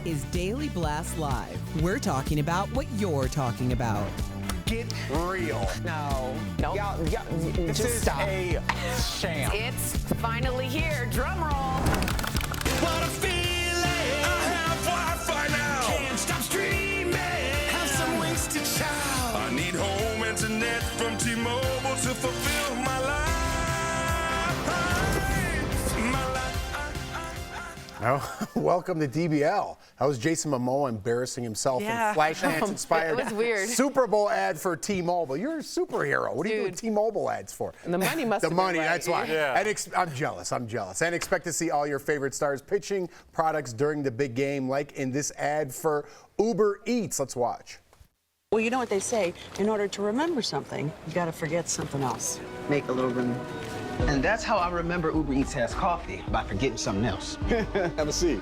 is Daily Blast Live. We're talking about what you're talking about. Get real. No. Nope. This Just is stop. a sham. It's finally here. Drum roll. What a feeling. I have Wi-Fi now. Can't stop streaming. Have some ways to chow. I need home internet from T-Mobile to fulfill my life. Oh, welcome to DBL. That was Jason Momoa embarrassing himself in Flashdance-inspired It was weird. Super Bowl ad for T-Mobile. You're a superhero. What are you doing T-Mobile ads for? And the money must The have money, been right. that's why. Yeah. And I'm jealous. And expect to see all your favorite stars pitching products during the big game, like in this ad for Uber Eats. Let's watch. Well, you know what they say, in order to remember something, you gotta forget something else. Make a little room. And that's how I remember Uber Eats has coffee, by forgetting something else. Have a seat.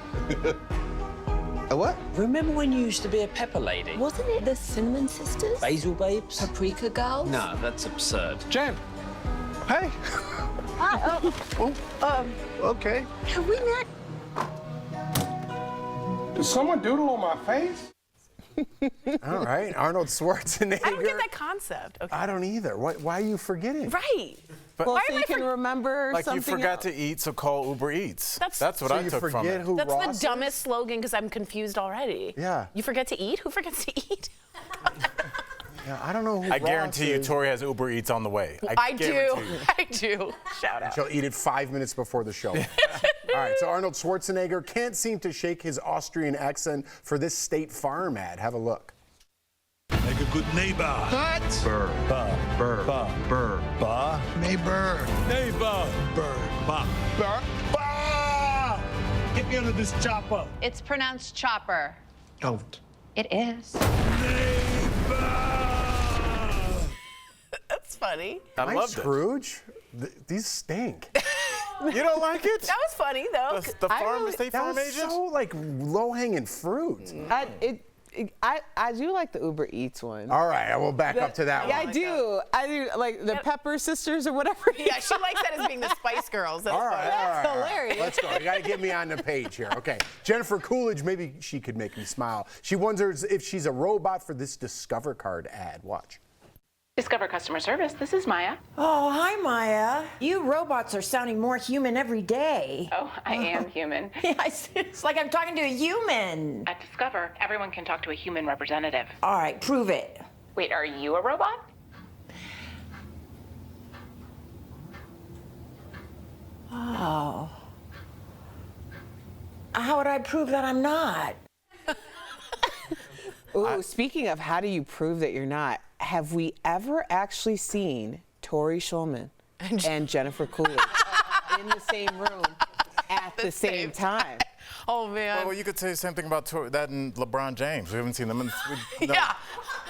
A what? Remember when you used to be a pepper lady? Wasn't it the Cinnamon Sisters? Basil babes? Paprika Girls? No, that's absurd. Jen. Hey. Hi, Okay. have we met? Did someone doodle on my face? All right, Arnold Schwarzenegger. I don't get that concept. Okay. I don't either. Why are you forgetting? Right. Well, Why so am you I can remember Like something you forgot else. to eat, so call Uber Eats. That's what So I you took from forget it. who That's Ross the is? dumbest slogan because I'm confused already. Yeah. You forget to eat? Who forgets to eat? Yeah, I don't know who I Ross guarantee you, is. Tori has Uber Eats on the way. I do. guarantee you. I do. Shout out. She'll eat it 5 minutes before the show. All right, so Arnold Schwarzenegger can't seem to shake his Austrian accent for this State Farm ad. Have a look. Like a good neighbor. What? Burr. Neighbor. Neighbor. Burr. Get me under this chopper. It's pronounced chopper. Don't. It is. That's funny. I Am I loved it. Scrooge? These stink. You don't like it? That was funny though. The I farm, really- the State That Farm was agent? so like low-hanging fruit. I do like the Uber Eats one. All right, I will back up to that Yeah, one. I do. I do like the Pepper Sisters or whatever. Yeah, she likes that as being the Spice Girls. That's All right, funny. all right, all right. hilarious. Let's go. You got to get me on the page here. Okay. Jennifer Coolidge, maybe she could make me smile. She wonders if she's a robot for this Discover card ad. Watch. Discover customer service. This is Maya. Oh, hi, Maya. You robots are sounding more human every day. Oh, I am human. Yeah, it's like I'm talking to a human. At Discover, everyone can talk to a human representative. All right, prove it. Wait, are you a robot? Oh. How would I prove that I'm not? Ooh, speaking of how do you prove that you're not, have we ever actually seen Tori Schulman and Jennifer Coolidge in the same room at the same time? Oh man. Well, you could say the same thing about that and LeBron James. We haven't seen them. Yeah.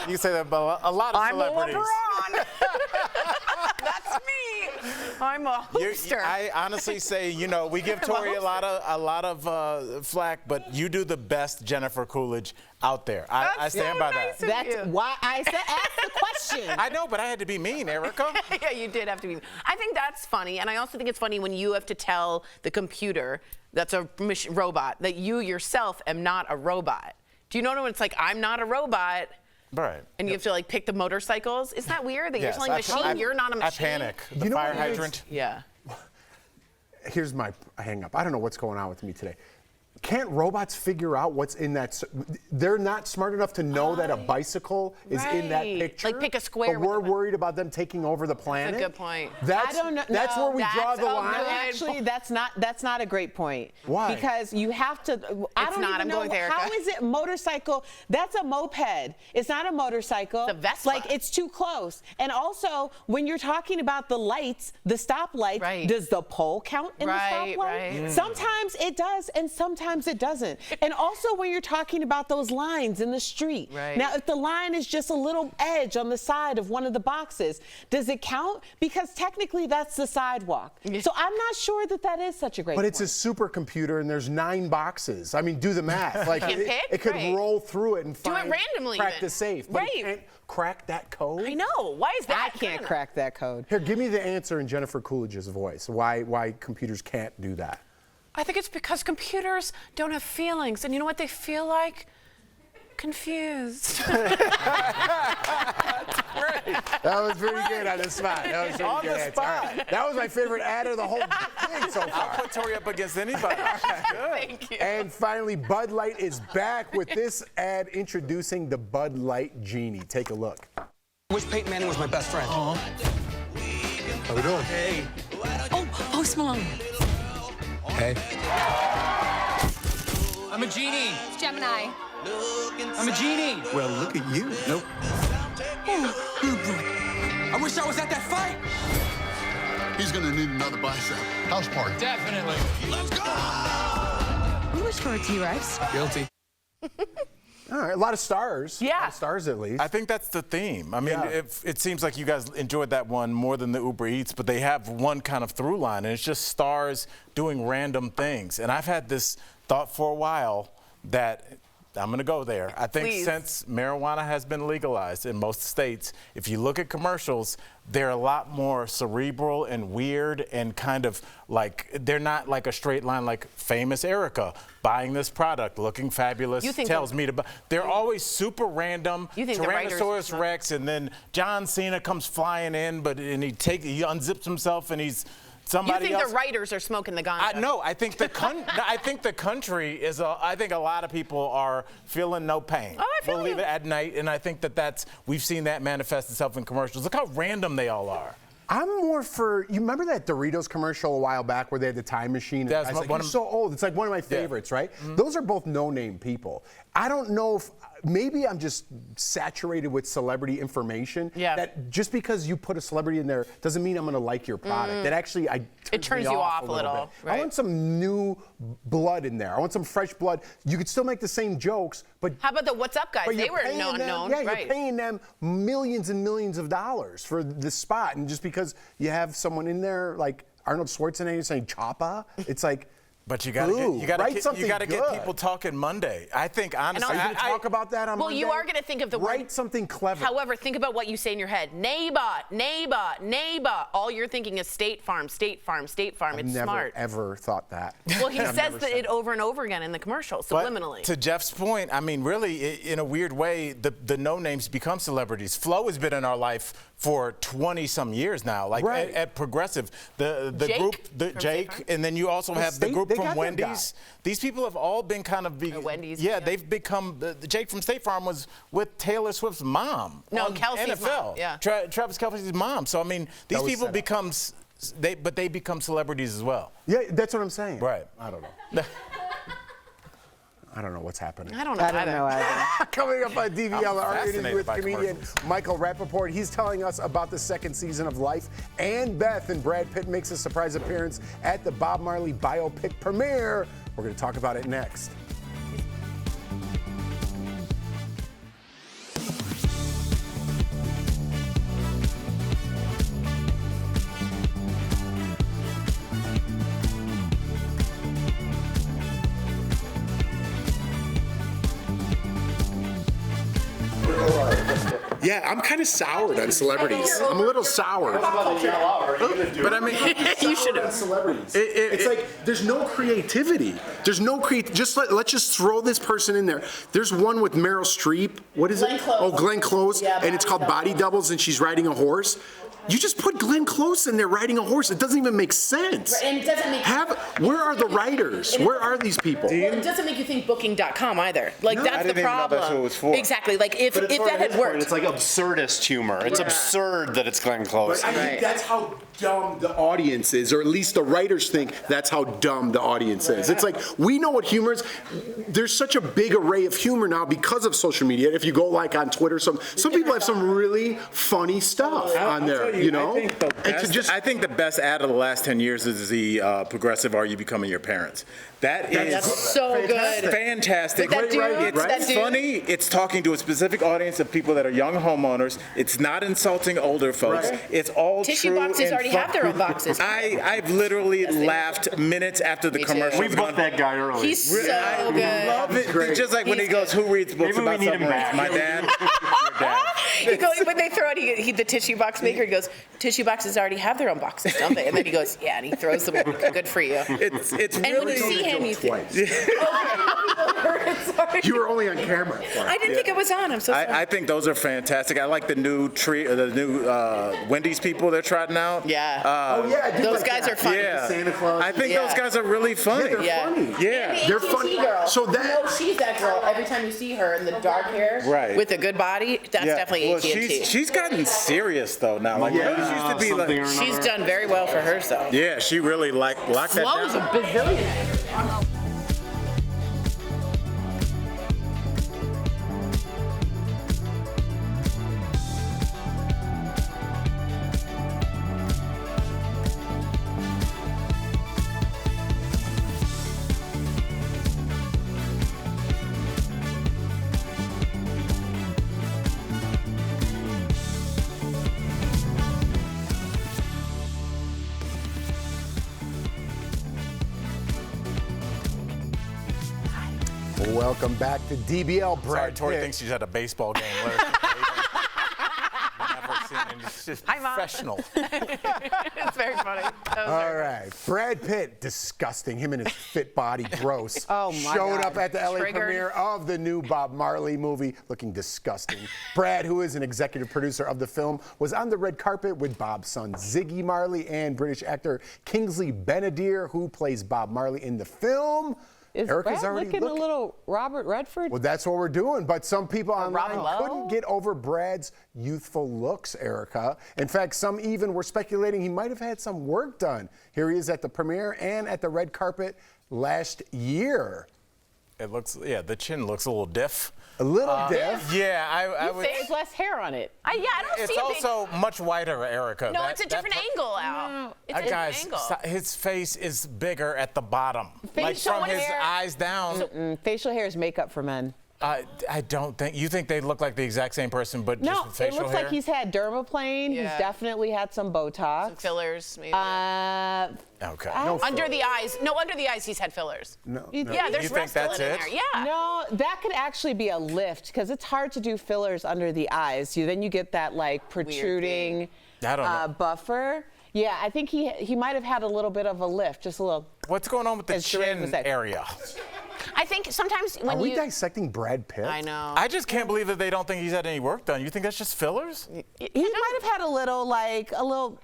You can say that about a lot of I'm a celebrities. LeBron. That's me. I'm a hoopster. I honestly say, we give Tori a lot of flack, but you do the best Jennifer Coolidge out there. I stand by nice that. of you. That's why I said ask the question. I know, but I had to be mean, Erica. Yeah, you did have to be. I think that's funny, and I also think it's funny when you have to tell the computer that's a robot that you yourself am not a robot. Do you know when it's like I'm not a robot? Right. And you have to like pick the motorcycles. Isn't that weird that you're telling a machine you're not a machine? I panic. The You know fire what it is? hydrant. Yeah. Here's my hang up. I don't know what's going on with me today. Can't robots figure out what's in that? They're not smart enough to know that a bicycle is in that Right. picture. Like pick a square But with we're the- worried about them taking over the planet. good point. That's, I don't know. That's no, where we draw the line. No, actually, that's not a great point. Why? Because you have to. I don't not. even I'm know going with Erica. how is it motorcycle? That's a moped. It's not a motorcycle. It's a Vespa. Like it's too close. And also, when you're talking about the lights, the stoplights, Right. does the pole count in Right, the stoplight? right. Sometimes it does, and sometimes it doesn't. And also, when you're talking about those lines in the street. Right. Now, if the line is just a little edge on the side of one of the boxes, does it count? Because technically that's the sidewalk. So I'm not sure that is such a great But point. it's a supercomputer and there's 9 boxes. I mean, do the math. Like Can't pick? it could Right. roll through it and Do it find, randomly crack even. the safe. But Right. it can't crack that code. I know. Why is that? I can't crack that code. Here, give me the answer in Jennifer Coolidge's voice. Why computers can't do that? I think it's because computers don't have feelings. And you know what they feel like? Confused. That was pretty good on the spot. That was pretty good. All right. That was my favorite ad of the whole thing so far. I'll put Tori up against anybody. She's good. Thank you. And finally, Bud Light is back with this ad introducing the Bud Light Genie. Take a look. I wish Peyton Manning was my best friend. How we doing? Hey. Oh, Post Malone. Hey. I'm a genie. Gemini. I'm a genie. Well, look at you. Nope. I wish I was at that fight. He's gonna need another bicep. House party. Definitely. Let's go! You wish for a T-Rex. Guilty. All right, a lot of stars. Yeah. A lot of stars at least. I think that's the theme. I mean, it seems like you guys enjoyed that one more than the Uber Eats, but they have one kind of through line, and it's just stars doing random things. And I've had this thought for a while that I'm going to go there. I think since marijuana has been legalized in most states, if you look at commercials, they're a lot more cerebral and weird and kind of like, they're not like a straight line like famous Erica buying this product, looking fabulous, tells me to buy. They're always super random. You think Tyrannosaurus Rex, and then John Cena comes flying in, and he unzips himself and he's somebody else. You think the writers are smoking the ganja? No, I think the country is. I think a lot of people are feeling no pain. Oh, I feel We'll leave it at night, and I think we've seen that manifest itself in commercials. Look how random they all are. I'm more for, you remember that Doritos commercial a while back where they had the time machine? That's and you're so old. It's like one of my favorites, right? Those are both no-name people. I don't know if, maybe I'm just saturated with celebrity information. Yeah. That just because you put a celebrity in there doesn't mean I'm going to like your product. That actually, it turns you off a little. bit. Right. I want some new blood in there. I want some fresh blood. You could still make the same jokes, but how about the What's Up guys? They were known. Yeah, right. you're paying them millions and millions of dollars for this spot, and just because you have someone in there like Arnold Schwarzenegger saying "Choppa," it's like. But you gotta get people talking Monday. I think honestly, are you going to talk about that on Monday? Well, you are going to think of the write something clever. However, think about what you say in your head. Neighbor, neighbor, neighbor. All you're thinking is State Farm, State Farm, State Farm. It's smart. I've never ever thought that. Well, he says it over and over again in the commercial, subliminally. But to Jeff's point, I mean, really, in a weird way, the no names become celebrities. Flo has been in our life for 20-some years now. Like at Progressive, the group, Jake, and then you also have the group from Wendy's. These people have all been kind of Wendy's. Yeah, they've become. Jake from State Farm was with Taylor Swift's mom. No, on Kelsey's NFL. mom. Yeah. Travis Kelce's mom. So I mean, these people they become celebrities as well. Yeah, that's what I'm saying. Right. I don't know. I don't know what's happening. I don't know either. Coming up on DBL, our interview with comedian commercials. Michael Rapaport. He's telling us about the second season of Life. And Beth and Brad Pitt makes a surprise appearance at the Bob Marley biopic premiere. We're going to talk about it next. Yeah, I'm kind of soured on celebrities. I'm a little sour. But I mean, you should have celebrities. It's like there's no creativity. There's no let's just throw this person in there. There's one with Meryl Streep. What is it? Oh, Glenn Close, and it's called Body Doubles, and she's riding a horse. You just put Glenn Close in there riding a horse. It doesn't even make sense. And it doesn't make where are the writers? Where are these people? Well, it doesn't make you think Booking.com either. Like that's the problem. That's what it was for. Exactly. Like if that had worked. It's like absurdist humor. It's absurd that it's Glenn Close. But I think that's how dumb the audience is, or at least the writers think that's how dumb the audience is. It's like we know what humor is. There's such a big array of humor now because of social media. If you go like on Twitter, some people have some really funny stuff on there. You know, I think the best ad of the last 10 years is the Progressive Are You Becoming Your Parents? That's so good. Fantastic. It's funny. It's talking to a specific audience of people that are young homeowners. It's not insulting older folks. Right. It's all Tissue true boxes and already have their own boxes. I've literally laughed minutes after the commercial. We booked that guy early. He's so good. Love it. Just like when he goes, who reads books about submarines? My dad. Your dad. When they throw it, the tissue box maker, he goes, tissue boxes already have their own boxes, don't they? And then he goes, yeah, and he throws them. Good for you. It's and really. when you see him, you think. You were only on camera. I didn't think it was on. I'm so sorry. I think those are fantastic. I like the new Wendy's people they're trotting out. Yeah. Oh yeah, I do those like guys that. are funny. Yeah. Santa Claus. I think those guys are really funny. Yeah, they're funny. Yeah. They're funny. Girl. So that she's that girl. Every time you see her in the dark hair, Right. with a good body, that's definitely Well, AT&T. she's gotten serious though now. Like Wendy's used to be like. She's done very well for herself. Yeah, she really locked that Flo's a down. bazillionaire. welcome back to DBL. Sorry, Brad Tori Pitt. thinks she's at a baseball game. Never seen it. It's just professional. It's very funny. All right, Brad Pitt, disgusting. Him and his fit body, gross. Oh, my Showed God. up at the LA Triggered. premiere of the new Bob Marley movie, looking disgusting. Brad, who is an executive producer of the film, was on the red carpet with Bob's son Ziggy Marley and British actor Kingsley Ben-Adir, who plays Bob Marley in the film. Is Erica's Brad already looking a little Robert Redford? Well, that's what we're doing. But some people online Lowe? couldn't get over Brad's youthful looks, Erica. In fact, some even were speculating he might have had some work done. Here he is at the premiere and at the red carpet last year. It looks, the chin looks a little diff. A little diff. Yeah, I would. There's less hair on it. I don't It's see a big... also much whiter, Erica. No, it's a different angle, Al. No. It's a different Guys, angle. his face is bigger at the bottom. Like Facial from his hair. eyes down. Facial hair is makeup for men. I don't think, you think they look like the exact same person, but No, just with facial it looks hair? like he's had dermaplane. Yeah. He's definitely had some Botox. Some fillers, maybe. Okay. Under the eyes. No, under the eyes, he's had fillers. No. Yeah, there's You think that's Restylane in it? there. Yeah. No, that could actually be a lift because it's hard to do fillers under the eyes. Then you get that like protruding I don't know. buffer. Yeah, I think he might have had a little bit of a lift, just a little. What's going on with the As Shereen was chin saying. area? I think sometimes when Are we you... dissecting Brad Pitt? I know. I just can't believe that they don't think he's had any work done. You think that's just fillers? He might have had a little. There's a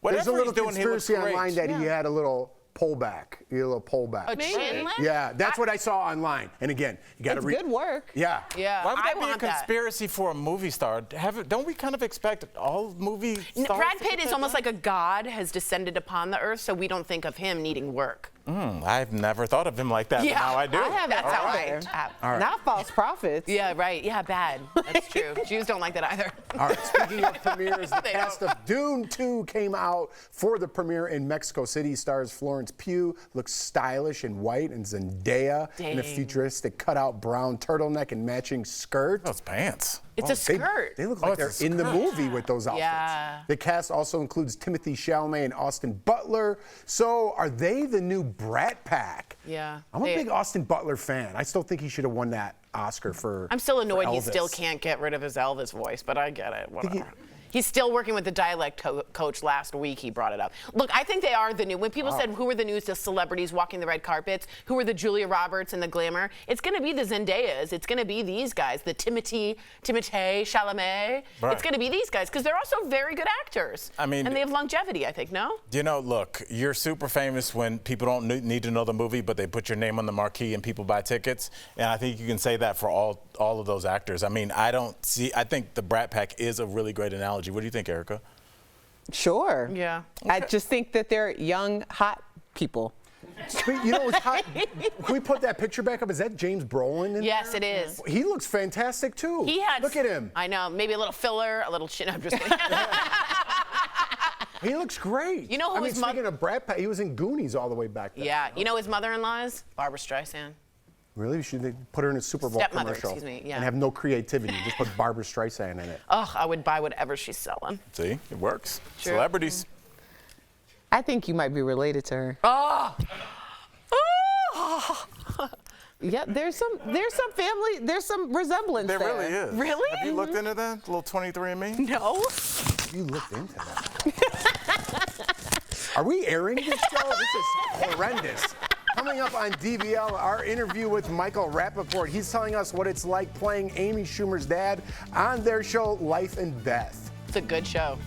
Whatever little he's doing, he looks conspiracy great. online that he had a little pullback. He had a little pullback. A chin lift? Yeah, that's what I saw online. And again, you got to It's read. good work. Yeah. Yeah, Why would I that be a want that. conspiracy for a movie star? Don't we kind of expect all movie stars? Brad to Pitt get is that almost done? like a god has descended upon the earth, so we don't think of him needing work. I've never thought of him like that, but now I do. I have That's it how either. right. Not false prophets. Yeah, right. Yeah, bad. That's true. Jews don't like that either. All right, speaking of premieres, the They cast of Dune 2 came out for the premiere in Mexico City. Stars Florence Pugh, looks stylish in white, and Zendaya in a Dang. futuristic cutout brown turtleneck and matching skirt. Those pants. It's a skirt. They look like they're it's a in the movie with those outfits. Yeah. The cast also includes Timothy Chalamet and Austin Butler. So are they the new Brat Pack? Yeah. I'm a big Austin Butler fan. I still think he should have won that Oscar for I'm still annoyed for he Elvis. still can't get rid of his Elvis voice, but I get it. Whatever. He's still working with the dialect coach. Last week he brought it up. Look, I think they are the new. When people said who were the new celebrities walking the red carpets, who were the Julia Roberts and the glamour, it's going to be the Zendayas. It's going to be these guys, the Timothée Chalamet. Right. It's going to be these guys because they're also very good actors. I mean, and they have longevity, I think. No? Look, you're super famous when people don't need to know the movie, but they put your name on the marquee and people buy tickets. And I think you can say that for all of those actors. I mean, I think the Brat Pack is a really great analogy. What do you think, Erica? Sure. Yeah. I just think that they're young, hot people. You know what's hot? Can we put that picture back up? Is that James Brolin in Yes, there? it is. He looks fantastic too. He had. Look at him. I know. Maybe a little filler, a little chin. I'm just kidding. He looks great. You know who I mean, his speaking of Brat Pack, he was in Goonies all the way back then. Yeah. You know his mother-in-law is Barbara Streisand. Really? Should they put her in a Super Bowl Stepmother, commercial excuse me, yeah. and have no creativity? Just put Barbara Streisand in it. Ugh, I would buy whatever she's selling. See, it works. True. Celebrities. I think you might be related to her. Oh! Yeah, there's some family, there's some resemblance there. There really is. Really? Have you looked into that? A little 23andMe? No. You looked into that. Are we airing this show? This is horrendous. Coming up on DBL, our interview with Michael Rapaport. He's telling us what it's like playing Amy Schumer's dad on their show, Life and Death. It's a good show.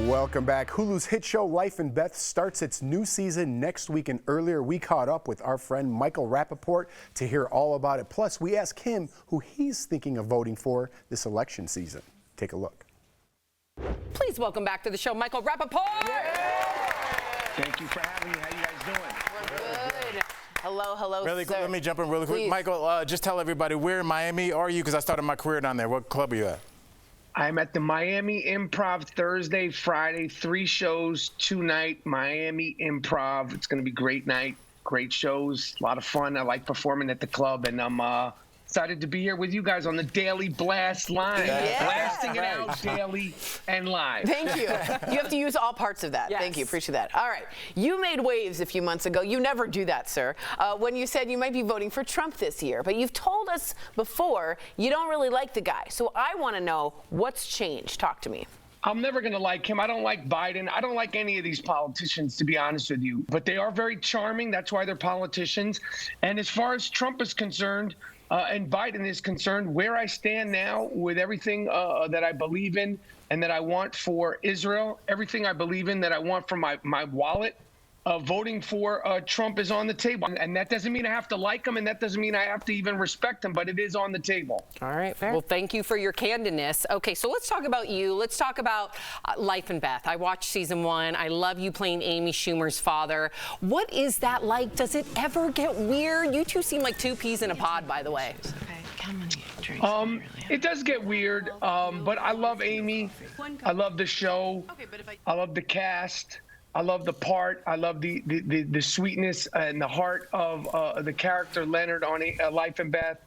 Welcome back. Hulu's hit show Life and Death starts its new season next week, and earlier we caught up with our friend Michael Rapaport to hear all about it. Plus, we asked him who he's thinking of voting for this election season. Take a look. Please welcome back to the show, Michael Rapaport. Thank you for having me. How you guys doing? We're good. Hello, hello, Really quick, sir. let me jump in really quick. Please. Michael, just tell everybody, where in Miami are you? Because I started my career down there. What club are you at? I'm at the Miami Improv Thursday, Friday, 3 shows tonight. Miami Improv. It's going to be a great night, great shows, a lot of fun. I like performing at the club, and I'm excited to be here with you guys on the Daily Blast Line. Yeah. Blasting it out daily and live. Thank you. You have to use all parts of that. Yes. Thank you. Appreciate that. All right. You made waves a few months ago. You never do that, sir, when you said you might be voting for Trump this year. But you've told us before you don't really like the guy. So I want to know what's changed. Talk to me. I'm never going to like him. I don't like Biden. I don't like any of these politicians, to be honest with you. But they are very charming. That's why they're politicians. And as far as Trump is concerned, and Biden is concerned, where I stand now with everything that I believe in and that I want for Israel, everything I believe in that I want for my wallet, voting for Trump is on the table. And that doesn't mean I have to like him, and that doesn't mean I have to even respect him, but it is on the table. All right, fair. Well, thank you for your candidness. Okay, so let's talk about you. Let's talk about Life and Beth. I watched season 1. I love you playing Amy Schumer's father. What is that like? Does it ever get weird? You two seem like 2 peas in a pod, by the way. It does get weird, but I love Amy. I love the show. I love the cast. I love the part. I love the sweetness and the heart of the character Leonard on Life and Beth.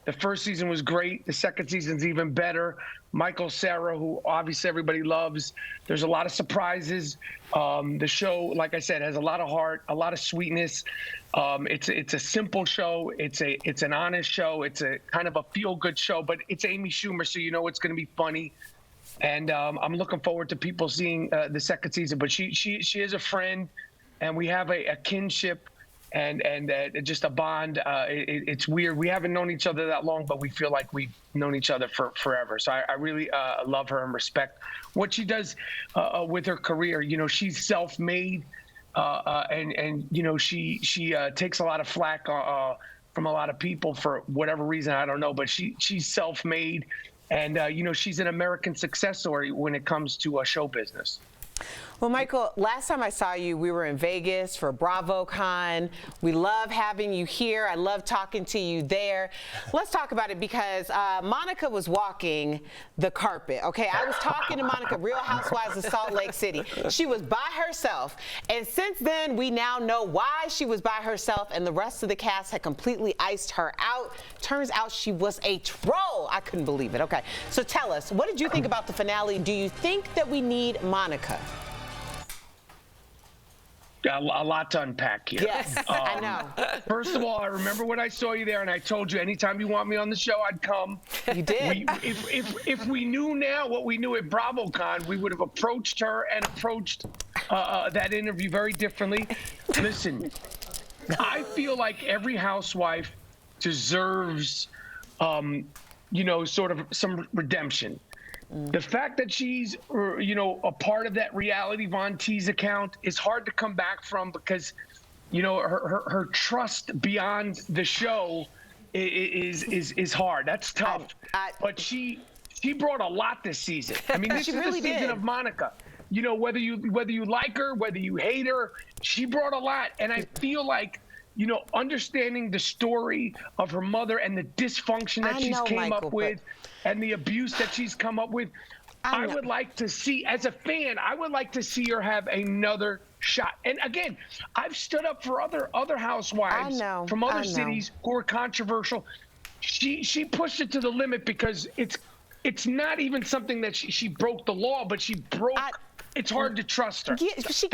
The first season was great. The second season's even better. Michael Cera, who obviously everybody loves. There's a lot of surprises. The show, like I said, has a lot of heart, a lot of sweetness. It's a simple show. It's an honest show. It's a kind of a feel-good show, but it's Amy Schumer, so you know it's going to be funny. And I'm looking forward to people seeing the second season. But she is a friend, and we have a kinship. just a bond. It's weird. We haven't known each other that long, but we feel like we've known each other for forever. So I really love her and respect what she does with her career. You know, she's self-made, and you know, she takes a lot of flack from a lot of people for whatever reason, I don't know. But she's self-made, and you know, she's an American success story when it comes to show business. Well, Michael, last time I saw you, we were in Vegas for BravoCon. We love having you here. I love talking to you there. Let's talk about it because Monica was walking the carpet, okay? I was talking to Monica, Real Housewives of Salt Lake City. She was by herself, and since then, we now know why she was by herself, and the rest of the cast had completely iced her out. Turns out she was a troll. I couldn't believe it. Okay, so tell us, what did you think about the finale? Do you think that we need Monica? A lot to unpack here. Yes, I know. First of all, I remember when I saw you there, and I told you anytime you want me on the show, I'd come. You did. If we knew now what we knew at BravoCon, we would have approached her and approached that interview very differently. Listen, I feel like every housewife deserves, you know, sort of some redemption. The fact that she's, you know, a part of that reality Von Teese account is hard to come back from because, you know, her trust beyond the show is hard. That's tough. But she brought a lot this season. I mean, this is the season of Monica. You know, whether you like her, whether you hate her, she brought a lot. And I feel like, you know, understanding the story of her mother and the dysfunction that she's came up with and the abuse that she's come up with, I would like to see, as a fan, I would like to see her have another shot. And again, I've stood up for other housewives from other cities who are controversial. She pushed it to the limit because it's not even something that she broke the law, but she broke. It's hard to trust her. Yeah, she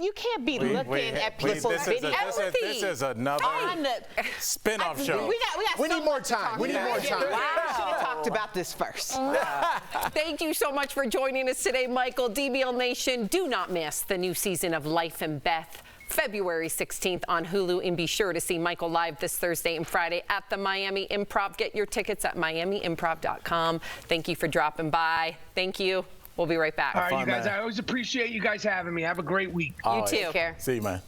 you can't be looking at people's videos. This is another spin-off show. We need more time. We need more time. I should have talked about this first. Thank you so much for joining us today, Michael. DBL Nation, do not miss the new season of Life and Beth, February 16th on Hulu, and be sure to see Michael live this Thursday and Friday at the Miami Improv. Get your tickets at miamiimprov.com. Thank you for dropping by. Thank you. We'll be right back. All right, you guys, I always appreciate you guys having me. Have a great week. You too. Take care. See you, man.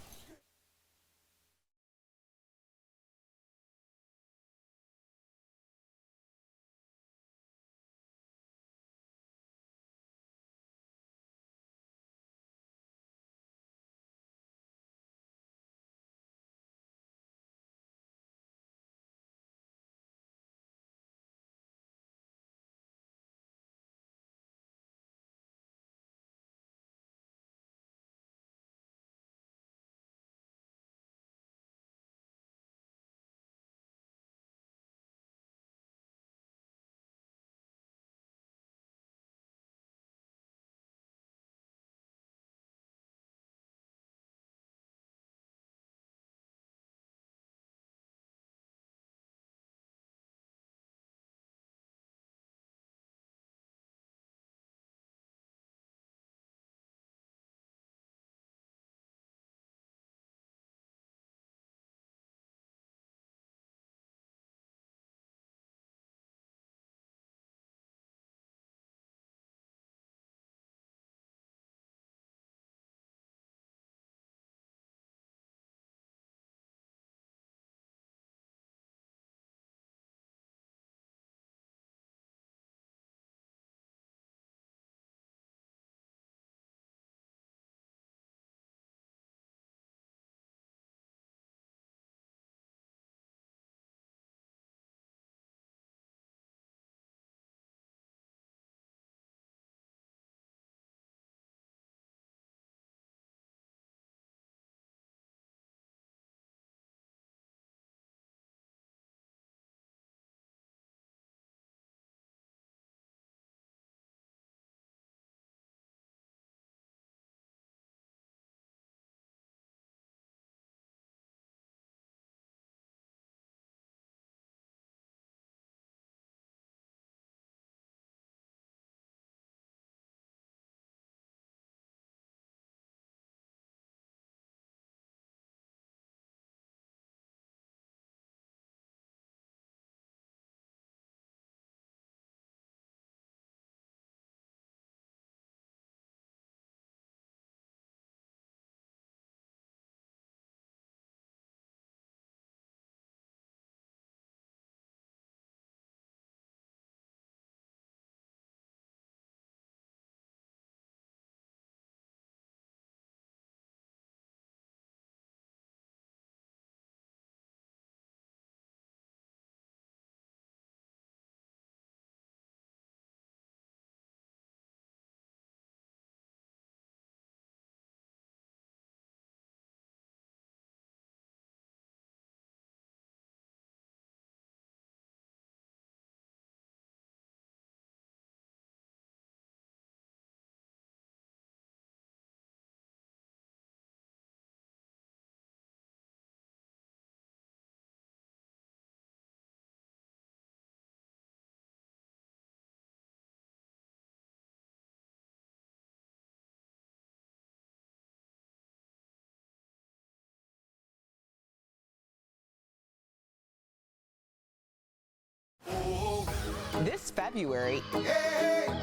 This February,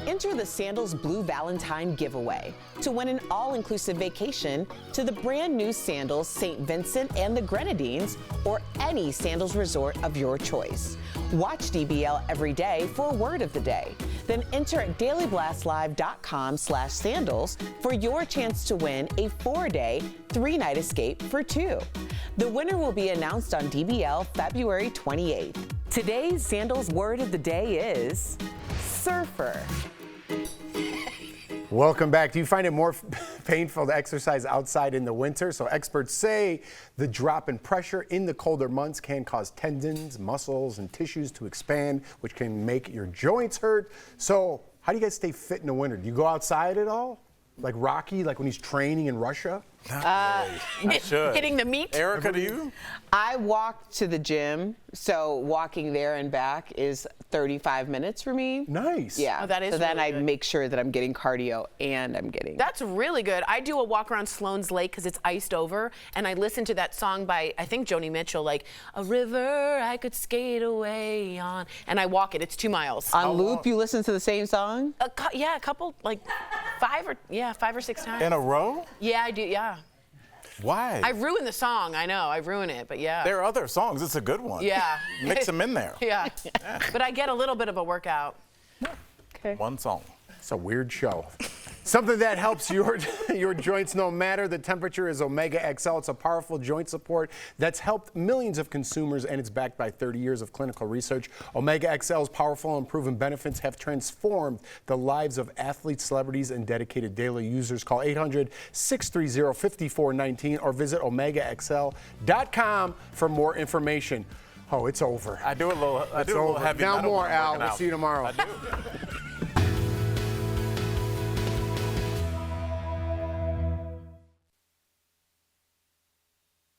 enter the Sandals Blue Valentine giveaway to win an all-inclusive vacation to the brand new Sandals St. Vincent and the Grenadines or any Sandals resort of your choice. Watch DBL every day for a word of the day. Then enter at dailyblastlive.com/sandals for your chance to win a 4-day, 3-night escape for 2. The winner will be announced on DBL February 28th. Today's Sandals word of the day is surfer. Welcome back. Do you find it more painful to exercise outside in the winter? So experts say the drop in pressure in the colder months can cause tendons, muscles, and tissues to expand, which can make your joints hurt. So how do you guys stay fit in the winter? Do you go outside at all? Like Rocky, like when he's training in Russia? Hitting the meat. Erica, do you? I walk to the gym, so walking there and back is 35 minutes for me. Nice. Yeah. Oh, that is so then really I good. make sure that I'm getting cardio and I'm getting. That's really good. I do a walk around Sloan's Lake because it's iced over, and I listen to that song by, I think, Joni Mitchell, like, "A river I could skate away on," and I walk it. It's 2 miles. On loop, you listen to the same song? Yeah, a couple, like 5 or 6 times. In a row? Yeah, I do, yeah. Why? I ruined the song, I know, I ruin it, but yeah. There are other songs. It's a good one. Yeah. Mix them in there. Yeah. But I get a little bit of a workout. Okay. One song. It's a weird show. Something that helps your joints no matter the temperature is Omega XL. It's a powerful joint support that's helped millions of consumers, and it's backed by 30 years of clinical research. Omega XL's powerful and proven benefits have transformed the lives of athletes, celebrities, and dedicated daily users. Call 800-630-5419 or visit OmegaXL.com for more information. Oh, it's over. I do a little It's over. heavy Now metal more, when I'm Al. working We'll out. see you tomorrow. I do.